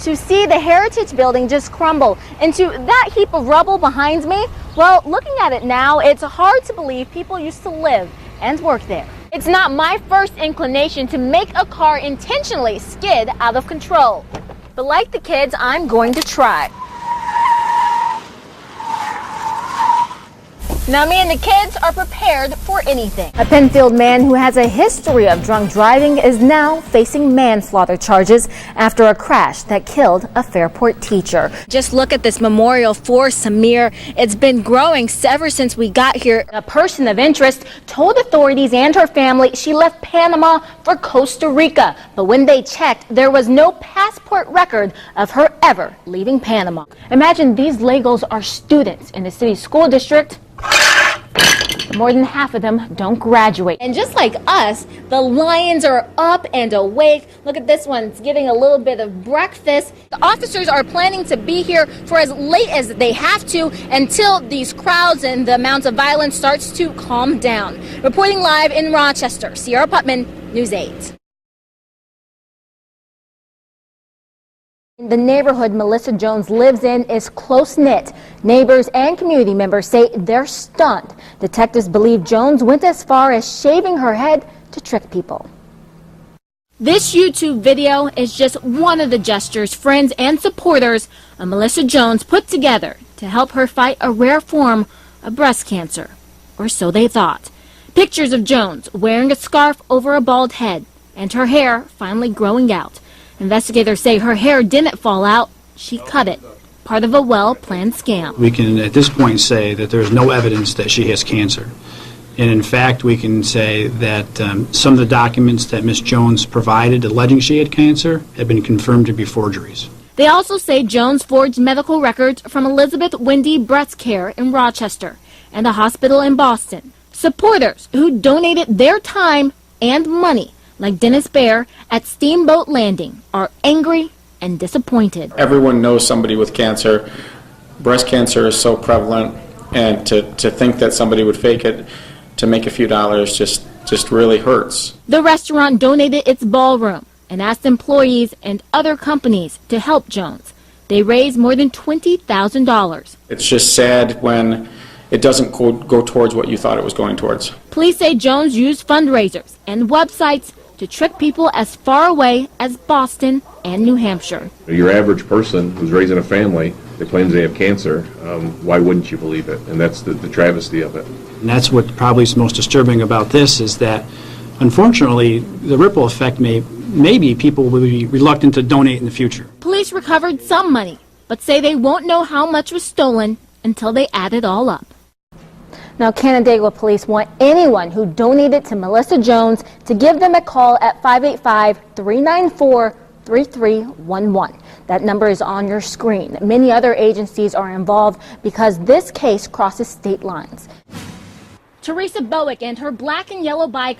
To see the Heritage Building just crumble into that heap of rubble behind me, well, looking at it now, it's hard to believe people used to live and work there. It's not my first inclination to make a car intentionally skid out of control. But like the kids, I'm going to try. Now me and the kids are prepared for anything. A Penfield man who has a history of drunk driving is now facing manslaughter charges after a crash that killed a Fairport teacher. Just look at this memorial for Samir. It's been growing ever since we got here. A person of interest told authorities and her family she left Panama for Costa Rica. But when they checked, there was no passport record of her ever leaving Panama. Imagine these Legos are students in the city school district. More than half of them don't graduate. And just like us, the lions are up and awake. Look at this one, it's getting a little bit of breakfast. The officers are planning to be here for as late as they have to until these crowds and the amount of violence starts to calm down. Reporting live in Rochester, Cierra Putman, News 8. The neighborhood Melissa Jones lives in is close-knit. Neighbors and community members say they're stunned. Detectives believe Jones went as far as shaving her head to trick people. This YouTube video is just one of the gestures friends and supporters of Melissa Jones put together to help her fight a rare form of breast cancer, or so they thought. Pictures of Jones wearing a scarf over a bald head and her hair finally growing out. Investigators say her hair didn't fall out, she cut it, part of a well-planned scam. We can at this point say that there's no evidence that she has cancer. And in fact, we can say that some of the documents that Ms. Jones provided alleging she had cancer have been confirmed to be forgeries. They also say Jones forged medical records from Elizabeth Wendy Breast Care in Rochester and a hospital in Boston. Supporters who donated their time and money, like Dennis Bear at Steamboat Landing, are angry and disappointed. Everyone knows somebody with cancer. Breast cancer is so prevalent, and to think that somebody would fake it to make a few dollars just really hurts. The restaurant donated its ballroom and asked employees and other companies to help Jones. They raised more than $20,000. It's just sad when it doesn't go towards what you thought it was going towards. Police say Jones used fundraisers and websites to trick people as far away as Boston and New Hampshire. Your average person who's raising a family that claims they have cancer, why wouldn't you believe it? And that's the travesty of it. And that's what probably is most disturbing about this, is that unfortunately the ripple effect maybe people will be reluctant to donate in the future. Police recovered some money, but say they won't know how much was stolen until they add it all up. Now, Canandaigua police want anyone who donated to Melissa Jones to give them a call at 585-394-3311. That number is on your screen. Many other agencies are involved because this case crosses state lines. Teresa Bowick and her black and yellow bike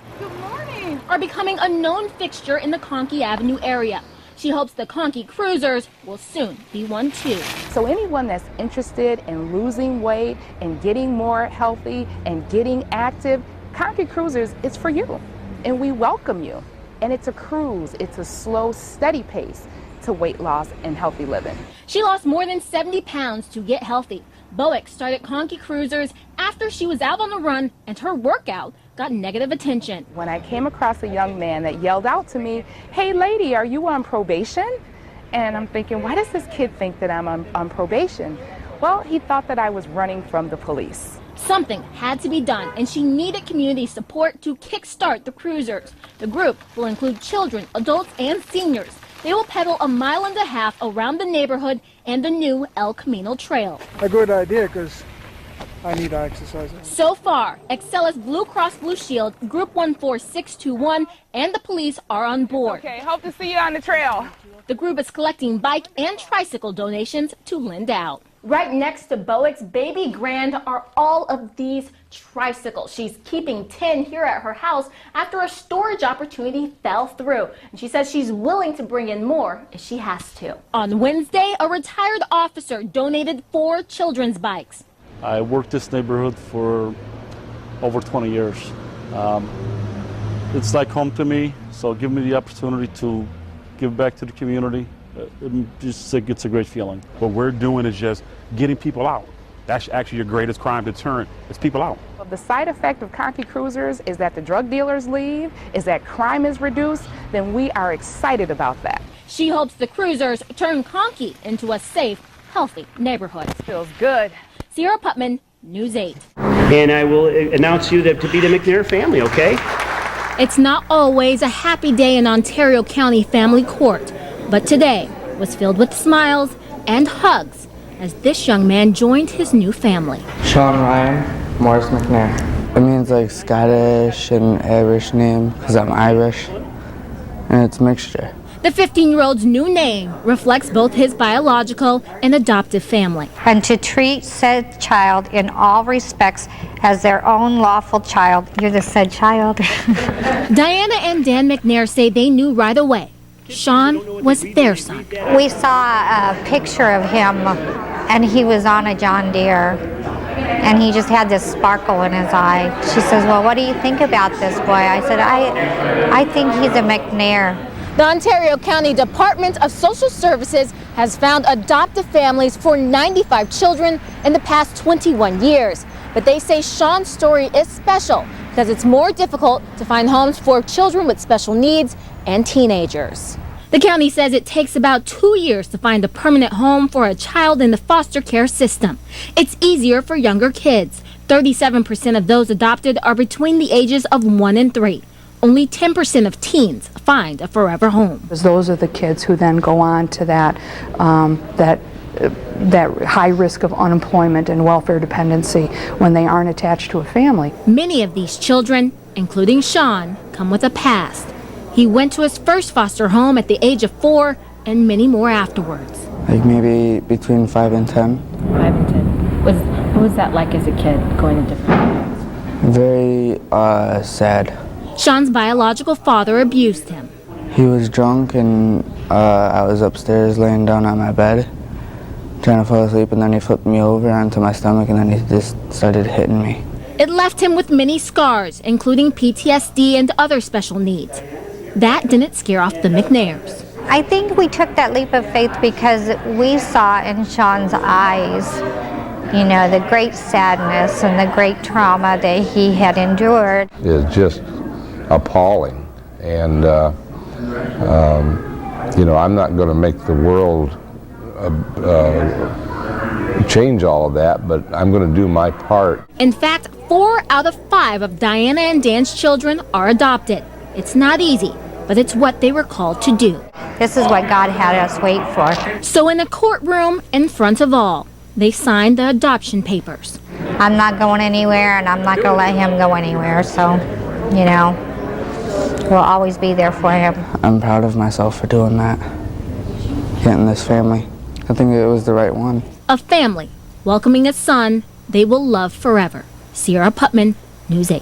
are becoming a known fixture in the Conkey Avenue area. She hopes the Conkey Cruisers will soon be one too. So anyone that's interested in losing weight and getting more healthy and getting active, Conkey Cruisers is for you. And we welcome you. And it's a cruise. It's a slow, steady pace to weight loss and healthy living. She lost more than 70 pounds to get healthy. Bowick started Conkey Cruisers after she was out on the run and her workout got negative attention. When I came across a young man that yelled out to me, "Hey lady, are you on probation?" And I'm thinking, why does this kid think that I'm on probation? Well, he thought that I was running from the police. Something had to be done, and she needed community support to kickstart the Cruisers. The group will include children, adults, and seniors. They will pedal 1.5 miles around the neighborhood and the new El Camino Trail. A good idea, because I need to exercise. So far, Excelis Blue Cross Blue Shield, Group 14621, and the police are on board. Okay, hope to see you on the trail. The group is collecting bike and tricycle donations to lend out. Right next to Bowick's baby grand are all of these tricycles. She's keeping 10 here at her house after a storage opportunity fell through. And she says she's willing to bring in more if she has to. On Wednesday, a retired officer donated 4 children's bikes. I worked this neighborhood for over 20 years. It's like home to me, so give me the opportunity to give back to the community it's a great feeling. What we're doing is just getting people out. That's actually your greatest crime deterrent, is people out. The side effect of concrete cruisers is that the drug dealers leave, is that crime is reduced, then we are excited about that. She hopes the cruisers turn Conkey into a safe, healthy neighborhood. Feels good. Cierra Putman, News 8. And I will announce you to be the McNair family, okay? It's not always a happy day in Ontario County Family Court, but today was filled with smiles and hugs as this young man joined his new family. Sean Ryan, Morris McNair. It means like Scottish and Irish name because I'm Irish, and it's a mixture. The 15-year-old's new name reflects both his biological and adoptive family. And to treat said child in all respects as their own lawful child. You're the said child. Diana and Dan McNair say they knew right away Sean was their son. We saw a picture of him, and he was on a John Deere, and he just had this sparkle in his eye. She says, well, what do you think about this boy? I said, I think he's a McNair. The Ontario County Department of Social Services has found adoptive families for 95 children in the past 21 years. But they say Sean's story is special because it's more difficult to find homes for children with special needs and teenagers. The county says it takes about 2 years to find a permanent home for a child in the foster care system. It's easier for younger kids. 37% of those adopted are between the ages of 1 and 3. Only 10% of teens find a forever home. Those are the kids who then go on to that high risk of unemployment and welfare dependency when they aren't attached to a family. Many of these children, including Sean, come with a past. He went to his first foster home at the age of 4 and many more afterwards. Like maybe between 5 and 10. 5 and 10. What was that like as a kid, going to different homes? Very sad. Sean's biological father abused him. He was drunk and I was upstairs laying down on my bed trying to fall asleep, and then he flipped me over onto my stomach, and then he just started hitting me. It left him with many scars, including PTSD and other special needs. That didn't scare off the McNairs. I think we took that leap of faith because we saw in Sean's eyes, you know, the great sadness and the great trauma that he had endured. It's just appalling, and you know, I'm not going to make the world change all of that, but I'm going to do my part. In fact, 4 out of 5 of Diana and Dan's children are adopted. It's not easy, but it's what they were called to do. This is what God had us wait for. So in a courtroom in front of all, they signed the adoption papers. I'm not going anywhere, and I'm not going to let him go anywhere, so, you know, we'll always be there for him. I'm proud of myself for doing that, getting this family. I think it was the right one. A family welcoming a son they will love forever. Cierra Putman, News 8.